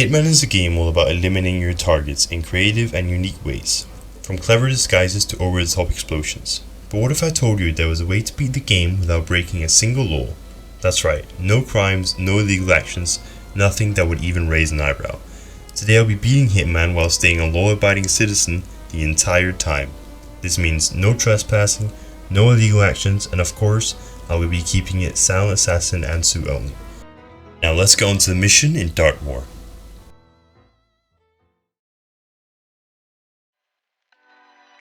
Hitman is a game all about eliminating your targets in creative and unique ways, from clever disguises to over-the-top explosions. But what if I told you there was a way to beat the game without breaking a single law? That's right, no crimes, no illegal actions, nothing that would even raise an eyebrow. Today I'll be beating Hitman while staying a law-abiding citizen the entire time. This means no trespassing, no illegal actions, and of course, I will be keeping it silent assassin and suit only. Now let's go on to the mission in Dartmoor.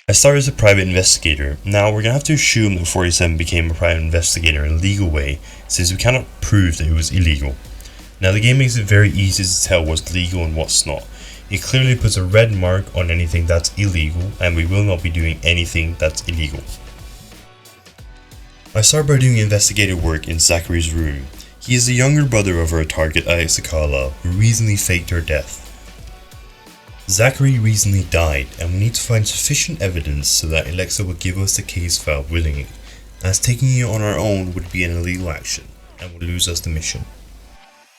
I started as a private investigator. Now we're gonna have to assume that 47 became a private investigator in a legal way, since we cannot prove that it was illegal. Now the game makes it very easy to tell what's legal and what's not. It clearly puts a red mark on anything that's illegal, and we will not be doing anything that's illegal. I start by doing investigative work in Zachary's room. He is the younger brother of our target Alexa Carlisle, who recently faked her death. Zachary recently died, and we need to find sufficient evidence so that Alexa will give us the case file willingly, as taking it on our own would be an illegal action, and would lose us the mission.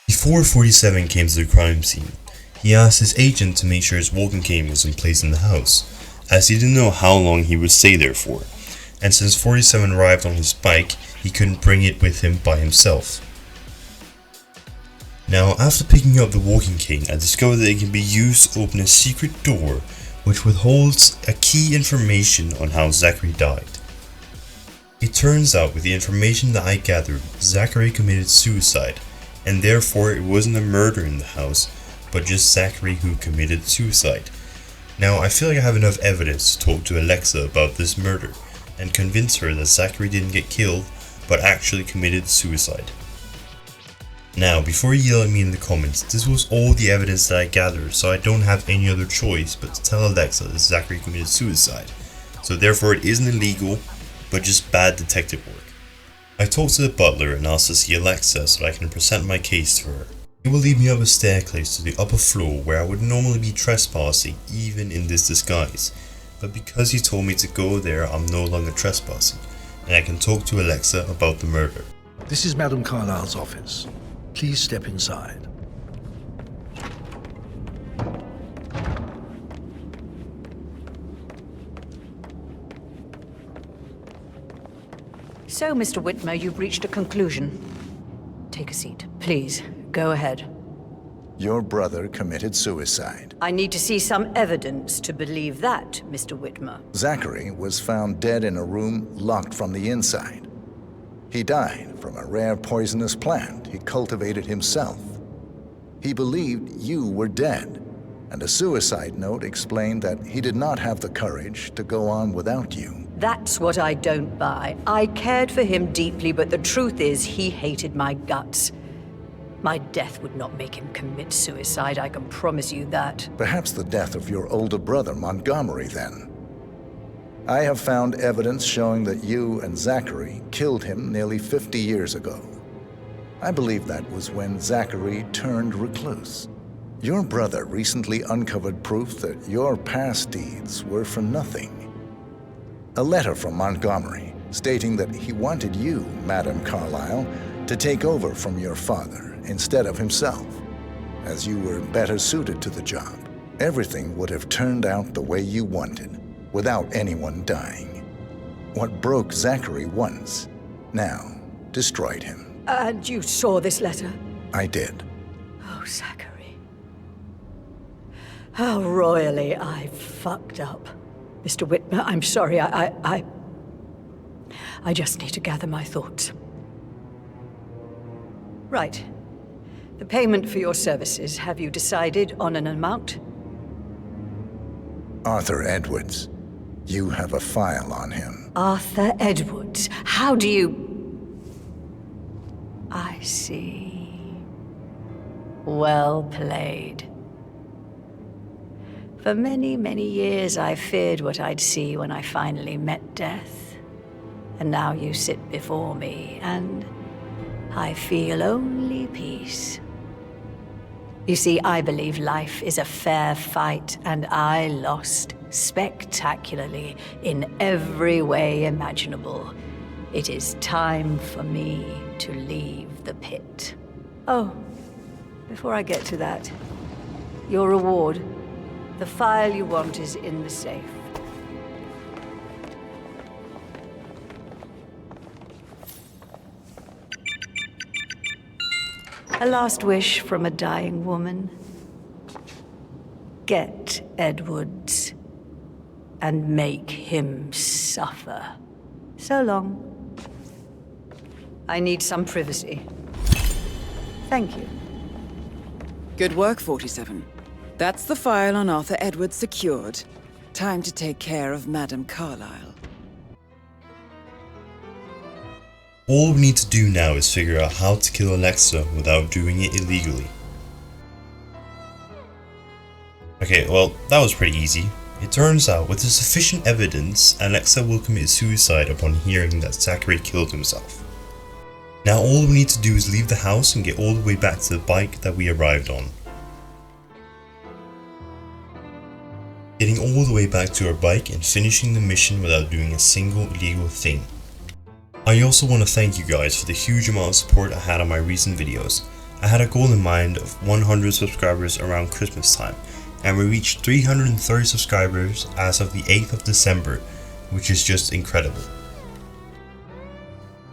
Before 47 came to the crime scene, he asked his agent to make sure his walking cane was in place in the house, as he didn't know how long he would stay there for, and since 47 arrived on his bike, he couldn't bring it with him by himself. Now, after picking up the walking cane, I discovered that it can be used to open a secret door which withholds a key information on how Zachary died. It turns out, with the information that I gathered, Zachary committed suicide, and therefore it wasn't a murder in the house, but just Zachary who committed suicide. Now, I feel like I have enough evidence to talk to Alexa about this murder, and convince her that Zachary didn't get killed, but actually committed suicide. Now, before you yell at me in the comments, this was all the evidence that I gathered, so I don't have any other choice but to tell Alexa that Zachary committed suicide. So therefore it isn't illegal, but just bad detective work. I talked to the butler and asked to see Alexa so that I can present my case to her. He will lead me up a staircase to the upper floor where I would normally be trespassing even in this disguise. But because he told me to go there, I'm no longer trespassing, and I can talk to Alexa about the murder. This is Madam Carlisle's office. Please step inside. So, Mr. Whitmer, you've reached a conclusion. Take a seat. Please, go ahead. Your brother committed suicide. I need to see some evidence to believe that, Mr. Whitmer. Zachary was found dead in a room locked from the inside. He died from a rare poisonous plant he cultivated himself. He believed you were dead, and a suicide note explained that he did not have the courage to go on without you. That's what I don't buy. I cared for him deeply, but the truth is he hated my guts. My death would not make him commit suicide, I can promise you that. Perhaps the death of your older brother, Montgomery, then. I have found evidence showing that you and Zachary killed him nearly 50 years ago. I believe that was when Zachary turned recluse. Your brother recently uncovered proof that your past deeds were for nothing. A letter from Montgomery stating that he wanted you, Madam Carlisle, to take over from your father instead of himself, as you were better suited to the job. Everything would have turned out the way you wanted, without anyone dying. What broke Zachary once, now destroyed him. And you saw this letter? I did. Oh, Zachary. How royally I fucked up. Mr. Whitmer, I'm sorry, I just need to gather my thoughts. Right. The payment for your services, have you decided on an amount? Arthur Edwards. You have a file on him. Arthur Edwards. How do you... I see. Well played. For many, many years I feared what I'd see when I finally met death. And now you sit before me, and I feel only peace. You see, I believe life is a fair fight, and I lost spectacularly in every way imaginable. It is time for me to leave the pit. Oh, before I get to that, Your reward. The file you want is in the safe. A last wish from a dying woman. Get Edwards and make him suffer. So long. I need some privacy. Thank you. Good work, 47. That's the file on Arthur Edwards secured. Time to take care of Madame Carlyle. All we need to do now is figure out how to kill Alexa without doing it illegally. Okay, well, that was pretty easy. It turns out, with the sufficient evidence, Alexa will commit suicide upon hearing that Zachary killed himself. Now all we need to do is leave the house and get all the way back to the bike that we arrived on. Getting all the way back to our bike and finishing the mission without doing a single illegal thing. I also want to thank you guys for the huge amount of support I had on my recent videos. I had a goal in mind of 100 subscribers around Christmas time, and we reached 330 subscribers as of the 8th of December, which is just incredible.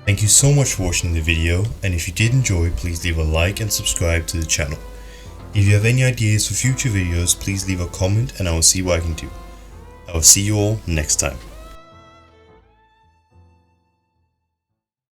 Thank you so much for watching the video, and if you did enjoy, please leave a like and subscribe to the channel. If you have any ideas for future videos, please leave a comment and I will see what I can do. I will see you all next time.